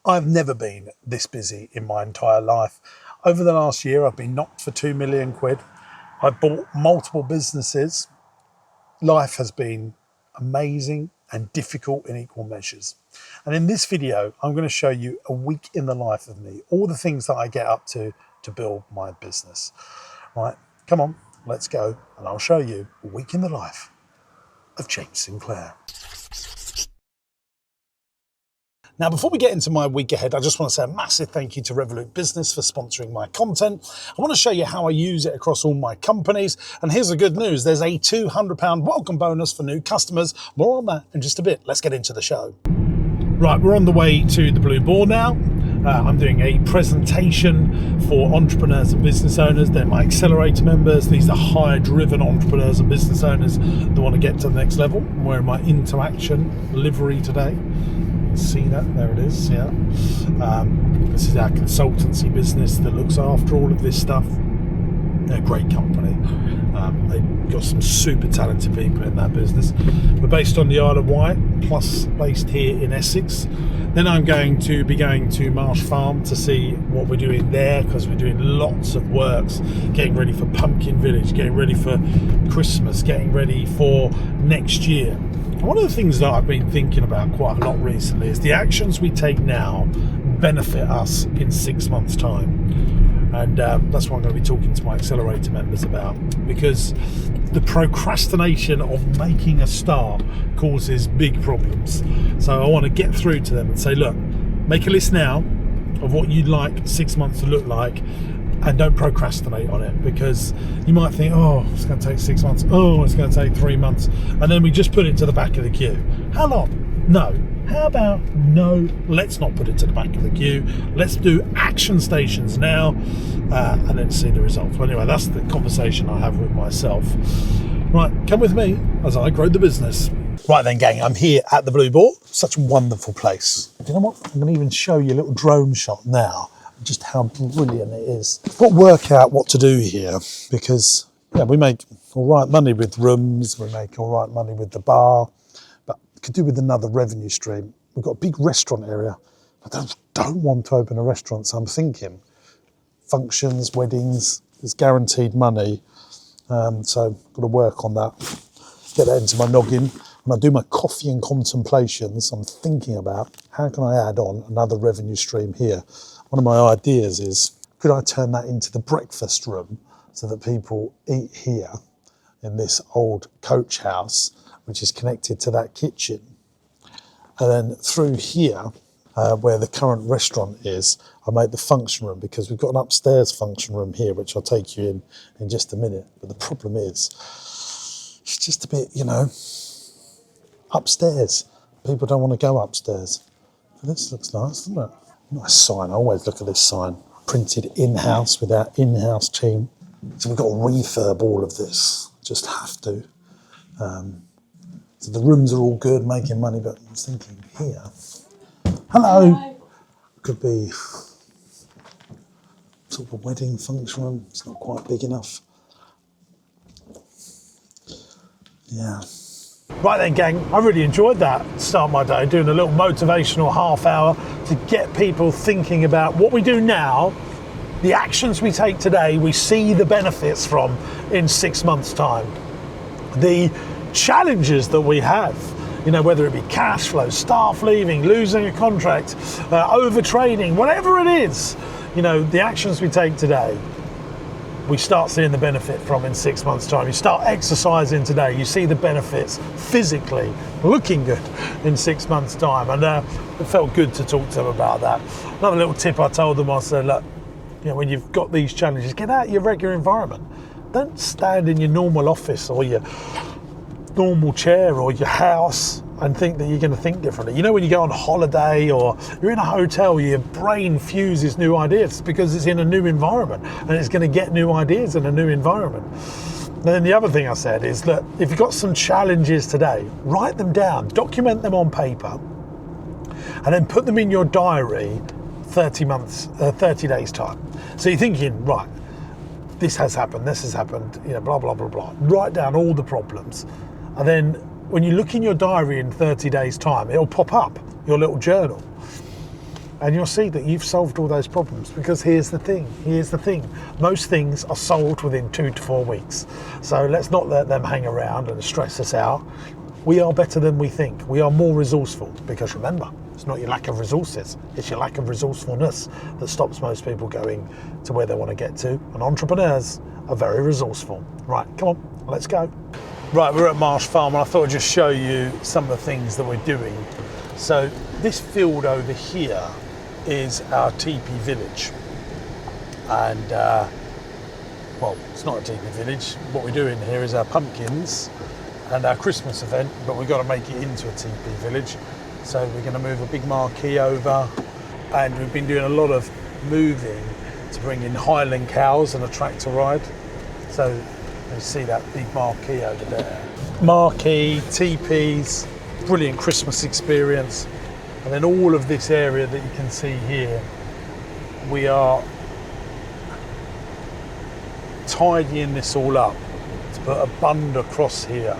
I've never been this busy in my entire life. Over the last year, I've been knocked for 2 million quid. I've bought multiple businesses. Life has been amazing and difficult in equal measures. And in this video, I'm going to show you a week in the life of me, all the things that I get up to build my business. Right, come on, let's go. And I'll show you a week in the life of James Sinclair. Now, before we get into my week ahead, I just want to say a massive thank you to Revolut Business for sponsoring my content. I want to show you how I use it across all my companies. And here's the good news. There's a £200 welcome bonus for new customers. More on that in just a bit. Let's get into the show. Right, we're on the way to the Blue Boar now. I'm doing a presentation for entrepreneurs and business owners. They're my accelerator members. These are high-driven entrepreneurs and business owners that want to get to the next level. I'm wearing my interaction livery today. See that? There it is. Yeah. This is our consultancy business that looks after all of this stuff. They're a great company. They've got some super talented people in that business. We're based on the Isle of Wight, plus based here in Essex. Then I'm going to be going to Marsh Farm to see what we're doing there, because we're doing lots of works, getting ready for Pumpkin Village, getting ready for Christmas, getting ready for next year. One of the things that I've been thinking about quite a lot recently is the actions we take now benefit us in 6 months' time. And that's what I'm going to be talking to my accelerator members about, because the procrastination of making a start causes big problems. So I want to get through to them and say, look, make a list now of what you'd like 6 months to look like, and don't procrastinate on it, because you might think, oh, it's going to take 6 months, oh, it's going to take 3 months, and then we just put it to the back of the queue. How long? No. How about no, let's not put it to the back of the queue. Let's do action stations now, and then see the results. Well, anyway, that's the conversation I have with myself. Right, come with me as I grow the business. Right then, gang, I'm here at the Blue Boar. Such a wonderful place. Do you know what? I'm going to even show you a little drone shot now, just how brilliant it is. I've got to work out what to do here, because we make all right money with rooms, we make all right money with the bar, but could do with another revenue stream. We've got a big restaurant area. I don't want to open a restaurant, so I'm thinking functions, weddings, there's guaranteed money. So I've got to work on that, get that into my noggin. When I do my coffee and contemplations, I'm thinking about how can I add on another revenue stream here. One of my ideas is, could I turn that into the breakfast room so that people eat here in this old coach house, which is connected to that kitchen. And then through here, where the current restaurant is, I make the function room, because we've got an upstairs function room here, which I'll take you in just a minute. But the problem is, it's just a bit, upstairs. People don't want to go upstairs. This looks nice, doesn't it? Nice sign. I always look at this sign. Printed in-house with our in-house team. So we've got to refurb all of this. Just have to. So the rooms are all good, making money, but I was thinking here. Hello. Hello. Could be sort of a wedding function room. It's not quite big enough. Yeah. Right then, gang, I really enjoyed that start of my day, doing a little motivational half hour to get people thinking about what we do now, the actions we take today, we see the benefits from in 6 months' time. The challenges that we have, whether it be cash flow, staff leaving, losing a contract, overtraining, whatever it is, the actions we take today, we start seeing the benefit from in 6 months' time. You start exercising today, you see the benefits physically, looking good in 6 months' time. And it felt good to talk to them about that. Another little tip I told them, I said, look, when you've got these challenges, get out of your regular environment. Don't stand in your normal office or your normal chair or your house and think that you're going to think differently. When you go on holiday or you're in a hotel, your brain fuses new ideas because it's in a new environment, and it's going to get new ideas in a new environment. And then the other thing I said is that if you've got some challenges today, write them down, document them on paper, and then put them in your diary 30 days time. So you're thinking, right, this has happened, blah, blah, blah, blah. Write down all the problems. And then when you look in your diary in 30 days' time, it'll pop up, your little journal. And you'll see that you've solved all those problems, because here's the thing, most things are solved within 2 to 4 weeks. So let's not let them hang around and stress us out. We are better than we think. We are more resourceful, because remember, it's not your lack of resources, it's your lack of resourcefulness that stops most people going to where they want to get to. And entrepreneurs are very resourceful. Right, come on, let's go. Right, we're at Marsh Farm, and I thought I'd just show you some of the things that we're doing. So this field over here is our teepee village, and well, it's not a teepee village. What we're doing here is our pumpkins and our Christmas event, but we've got to make it into a teepee village. So we're going to move a big marquee over, and we've been doing a lot of moving to bring in Highland cows and a tractor ride. So you see that big marquee over there. Marquee, teepees, brilliant Christmas experience. And then all of this area that you can see here, we are tidying this all up to put a bund across here.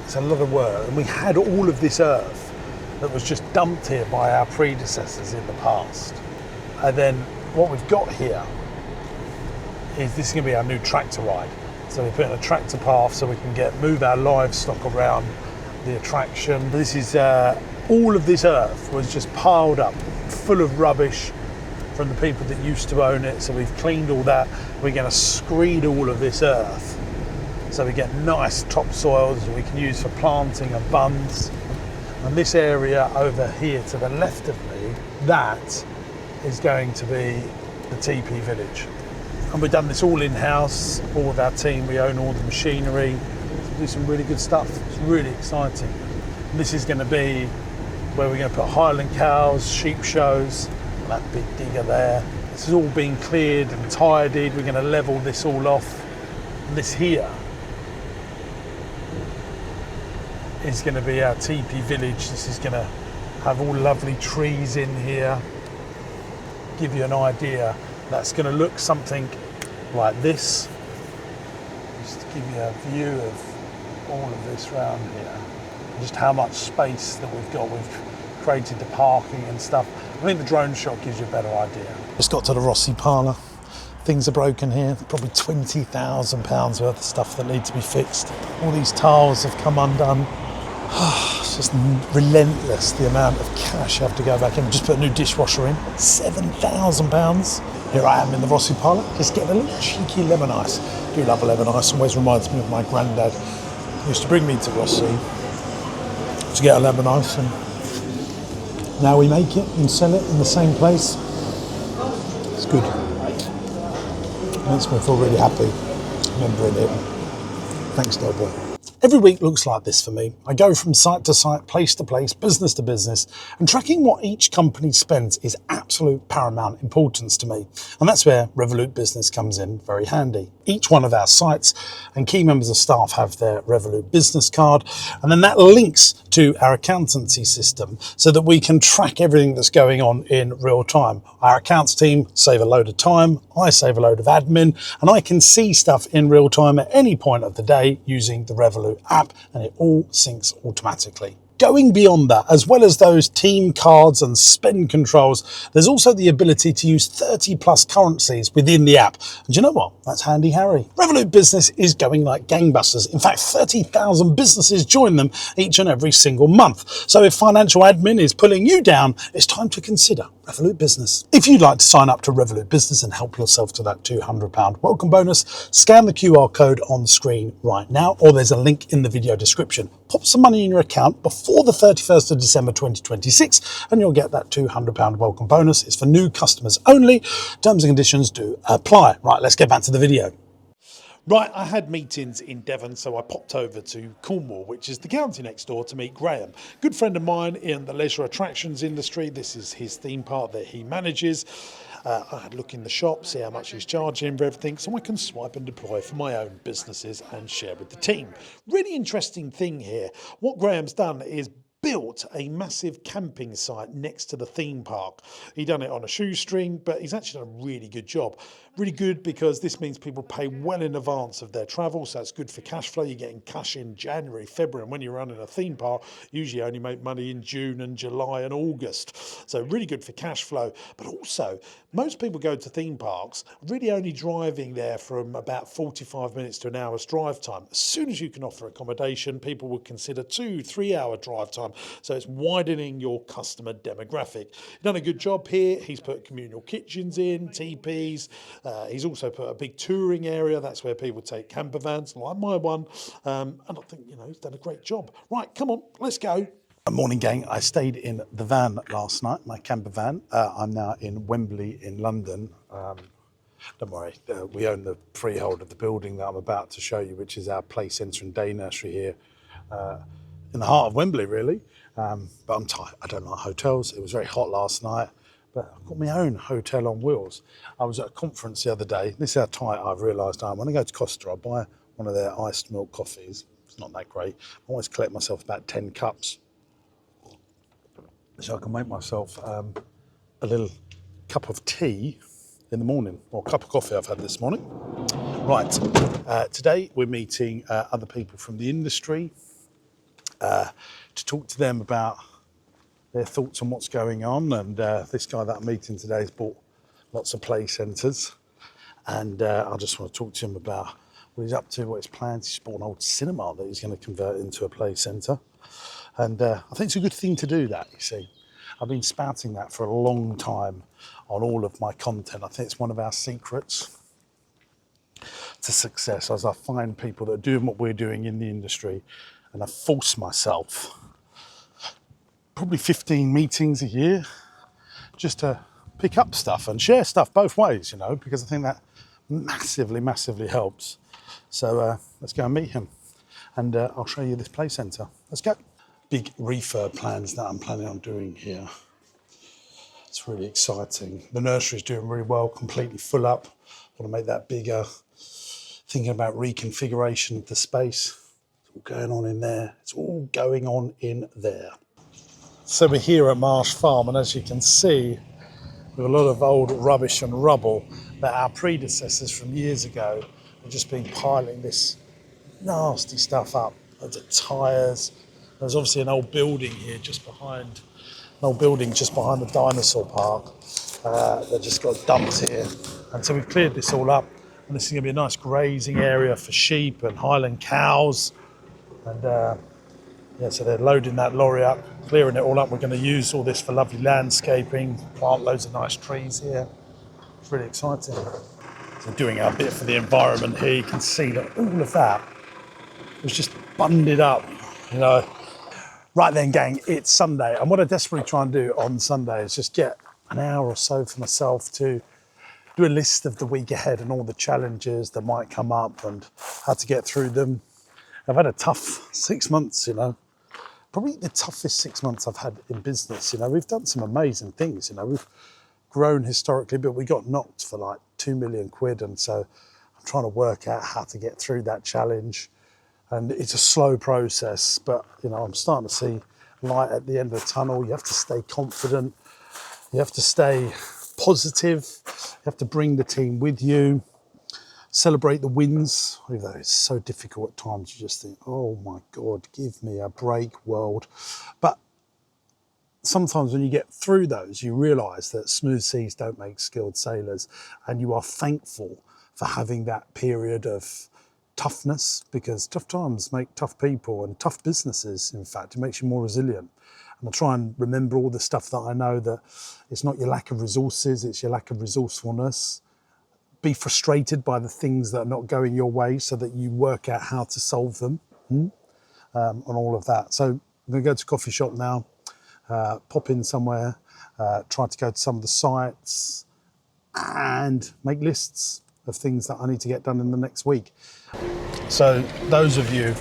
It's a lot of work, and we had all of this earth that was just dumped here by our predecessors in the past. And then what we've got here is this is going to be our new tractor ride. So we're putting a tractor path so we can move our livestock around the attraction. This is all of this earth was just piled up full of rubbish from the people that used to own it. So we've cleaned all that. We're going to screed all of this earth so we get nice topsoils that we can use for planting of bunds. And this area over here to the left of me, that is going to be the teepee village. And we've done this all in-house, all of our team. We own all the machinery. We do some really good stuff. It's really exciting. And this is going to be where we're going to put Highland cows, sheep shows, and that big digger there. This is all being cleared and tidied. We're going to level this all off. And this here is going to be our teepee village. This is going to have all lovely trees in here. Give you an idea. That's going to look something like this. Just to give you a view of all of this round here. Just how much space that we've got. We've created the parking and stuff. I think the drone shot gives you a better idea. Just got to the Rossi parlour. Things are broken here. Probably £20,000 worth of stuff that need to be fixed. All these tiles have come undone. It's just relentless, the amount of cash I have to go back in. Just put a new dishwasher in. £7,000. Here I am in the Rossi parlour. Just getting a little cheeky lemon ice. I do love a lemon ice. Always reminds me of my granddad. He used to bring me to Rossi to get a lemon ice, and now we make it and sell it in the same place. It's good. Makes me feel really happy remembering it. Thanks, Doughboy. Every week looks like this for me. I go from site to site, place to place, business to business, and tracking what each company spends is absolute paramount importance to me. And that's where Revolut Business comes in very handy. Each one of our sites and key members of staff have their Revolut business card, and then that links to our accountancy system so that we can track everything that's going on in real time. Our accounts team save a load of time, I save a load of admin, and I can see stuff in real time at any point of the day using the Revolut app, and it all syncs automatically. Going beyond that, as well as those team cards and spend controls, there's also the ability to use 30 plus currencies within the app. And you know what? That's handy Harry. Revolut Business is going like gangbusters. In fact, 30,000 businesses join them each and every single month. So if financial admin is pulling you down, it's time to consider Revolut Business. If you'd like to sign up to Revolut Business and help yourself to that £200 welcome bonus, scan the QR code on the screen right now, or there's a link in the video description. Pop some money in your account before the 31st of December 2026 and you'll get that £200 welcome bonus. It's for new customers only. Terms and conditions do apply. Right, let's get back to the video. Right, I had meetings in Devon, so I popped over to Cornwall, which is the county next door, to meet Graham. Good friend of mine in the leisure attractions industry. This is his theme park that he manages. I had a look in the shop, see how much he's charging for everything, so I can swipe and deploy for my own businesses and share with the team. Really interesting thing here. What Graham's done is built a massive camping site next to the theme park. He done it on a shoestring, but he's actually done a really good job. Really good because this means people pay well in advance of their travel, so it's good for cash flow. You're getting cash in January, February, and when you're running a theme park, usually only make money in June and July and August. So really good for cash flow. But also, most people go to theme parks really only driving there from about 45 minutes to an hour's drive time. As soon as you can offer accommodation, people would consider 2-3 hour drive time. So it's widening your customer demographic. He's done a good job here. He's put communal kitchens in, teepees. He's also put a big touring area. That's where people take camper vans, like my one. And I think, he's done a great job. Right, come on, let's go. Morning, gang. I stayed in the van last night, my camper van. I'm now in Wembley in London. Don't worry, we own the freehold of the building that I'm about to show you, which is our play centre and day nursery here in the heart of Wembley, really. But I'm tired. I don't like hotels. It was very hot last night. But I've got my own hotel on wheels. I was at a conference the other day. This is how tight I've realised I am. When I go to Costa, I buy one of their iced milk coffees. It's not that great. I always collect myself about 10 cups. So I can make myself a little cup of tea in the morning, or a cup of coffee I've had this morning. Right, today we're meeting other people from the industry to talk to them about their thoughts on what's going on. And this guy that I'm meeting today has bought lots of play centres, and I just want to talk to him about what he's up to, what his plans. He's bought an old cinema that he's going to convert into a play centre, and I think it's a good thing to do that. You see, I've been spouting that for a long time on all of my content. I think it's one of our secrets to success, as I find people that are doing what we're doing in the industry, and I force myself probably 15 meetings a year just to pick up stuff and share stuff both ways, because I think that massively helps. So let's go and meet him, and I'll show you this play centre. Let's go. Big refurb plans that I'm planning on doing here. It's really exciting. The nursery is doing really well, completely full up. Want to make that bigger. Thinking about reconfiguration of the space. It's all going on in there. It's all going on in there. So we're here at Marsh Farm, and as you can see, with a lot of old rubbish and rubble that our predecessors from years ago have just been piling this nasty stuff up. Loads of tyres. There's obviously an old building here just behind the dinosaur park. That just got dumped here. And so we've cleared this all up, and this is going to be a nice grazing area for sheep and Highland cows. And so they're loading that lorry up, clearing it all up. We're going to use all this for lovely landscaping, plant loads of nice trees here. It's really exciting. So doing our bit for the environment here. You can see that all of that was just bunded up, Right then, gang, it's Sunday. And what I desperately try and do on Sunday is just get an hour or so for myself to do a list of the week ahead and all the challenges that might come up and how to get through them. I've had a tough 6 months, probably the toughest 6 months I've had in business. We've done some amazing things. We've grown historically, but we got knocked for like 2 million quid. And so I'm trying to work out how to get through that challenge. And it's a slow process, but I'm starting to see light at the end of the tunnel. You have to stay confident. You have to stay positive. You have to bring the team with you. Celebrate the wins, although it's so difficult at times. You just think, oh my God, give me a break, world. But sometimes when you get through those, you realise that smooth seas don't make skilled sailors, and you are thankful for having that period of toughness, because tough times make tough people and tough businesses. In fact, it makes you more resilient. And I try and remember all the stuff that I know, that it's not your lack of resources, it's your lack of resourcefulness. Be frustrated by the things that are not going your way so that you work out how to solve them, and all of that. So I'm going to go to a coffee shop now, pop in somewhere, try to go to some of the sites and make lists of things that I need to get done in the next week. So those of you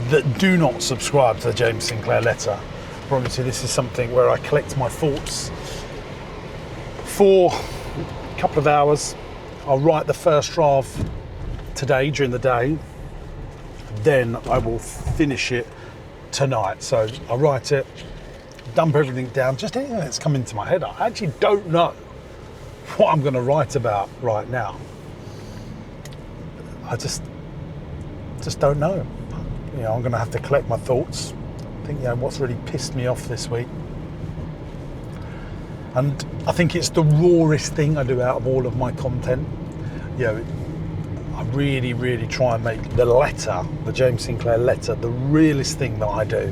that do not subscribe to the James Sinclair Letter, I promise you this is something where I collect my thoughts for a couple of hours. I'll write the first draft today during the day, then I will finish it tonight. So I write it, dump everything down, just anything that's come into my head. I actually don't know what I'm going to write about right now. I just don't know. You know, I'm going to have to collect my thoughts. Think, you know, what's really pissed me off this week. And I think it's the rawest thing I do out of all of my content. You know, I really, really try and make the letter, the James Sinclair letter, the realest thing that I do.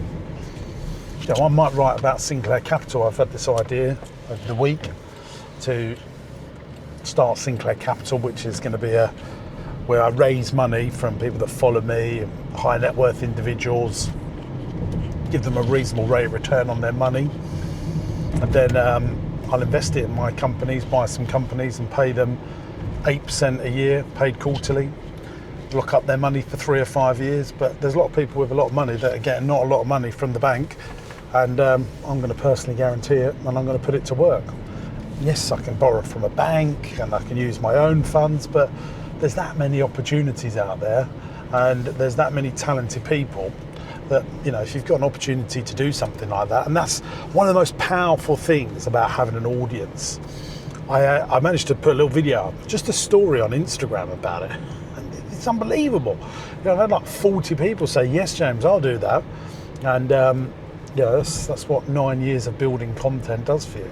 You know, I might write about Sinclair Capital. I've had this idea of the week to start Sinclair Capital, which is going to be where I raise money from people that follow me, high net worth individuals, give them a reasonable rate of return on their money, and then I'll invest it in my companies, buy some companies and pay them 8% a year, paid quarterly, lock up their money for 3 or 5 years. But there's a lot of people with a lot of money that are getting not a lot of money from the bank, and I'm going to personally guarantee it, and I'm going to put it to work. Yes, I can borrow from a bank and I can use my own funds, but there's that many opportunities out there, and there's that many talented people that, you know, if you've got an opportunity to do something like that, and that's one of the most powerful things about having an audience. I managed to put a little video up, just a story on Instagram about it, and it's unbelievable. You know, I had like 40 people say, yes, James, I'll do that. And yeah, that's what 9 years of building content does for you.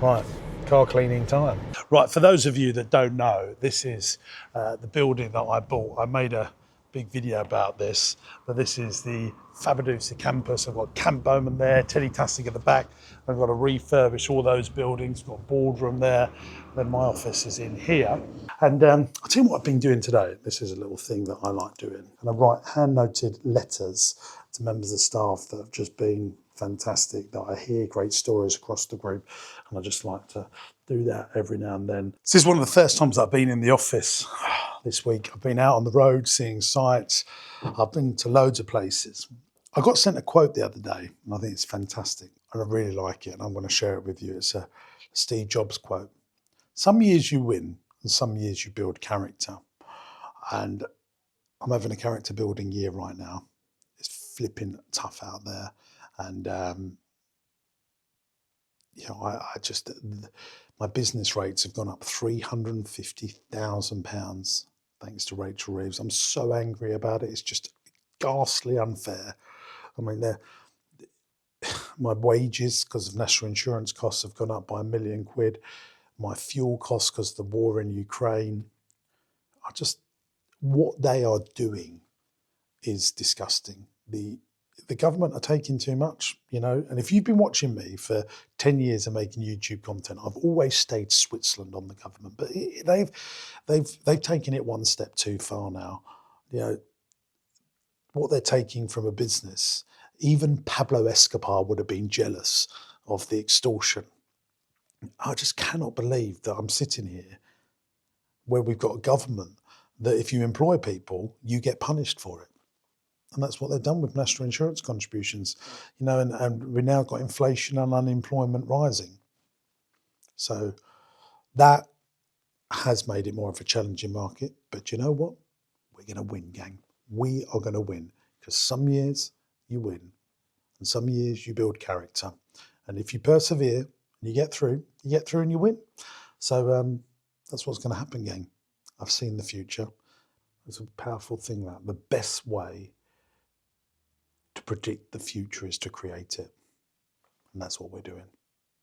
Right, car cleaning time. Right, for those of you that don't know, this is the building that I bought. I made a big video about this, but this is the Fabadusa campus. I've got Camp Bowman there, Teddy Tastic at the back. I've got to refurbish all those buildings, got a boardroom there, then my office is in here. And I'll tell you what I've been doing today. This is a little thing that I like doing. And I write hand-noted letters to members of staff that have just been fantastic, that I hear great stories across the group, and I just like to do that every now and then. This is one of the first times I've been in the office this week. I've been out on the road seeing sites. I've been to loads of places. I got sent a quote the other day, and I think it's fantastic, and I really like it, and I'm going to share it with you. It's a Steve Jobs quote. Some years you win, and some years you build character. And I'm having a character building year right now. It's flipping tough out there. And, you know, I just, my business rates have gone up £350,000 thanks to Rachel Reeves. I'm so angry about it. It's just ghastly unfair. I mean, my wages because of national insurance costs have gone up by £1 million. My fuel costs because of the war in Ukraine. What they are doing is disgusting. The government are taking too much, you know, and if you've been watching me for 10 years and making YouTube content, I've always stayed Switzerland on the government, but they've taken it one step too far now. You know, what they're taking from a business, even Pablo Escobar would have been jealous of the extortion. I just cannot believe that I'm sitting here where we've got a government that if you employ people, you get punished for it. And that's what they've done with national insurance contributions, you know, and we've now got inflation and unemployment rising. So that has made it more of a challenging market. But you know what? We're going to win, gang. We are going to win, because some years you win and some years you build character. And if you persevere, you get through and you win. So that's what's going to happen, gang. I've seen the future. It's a powerful thing, that the best way to predict the future is to create it. And that's what we're doing.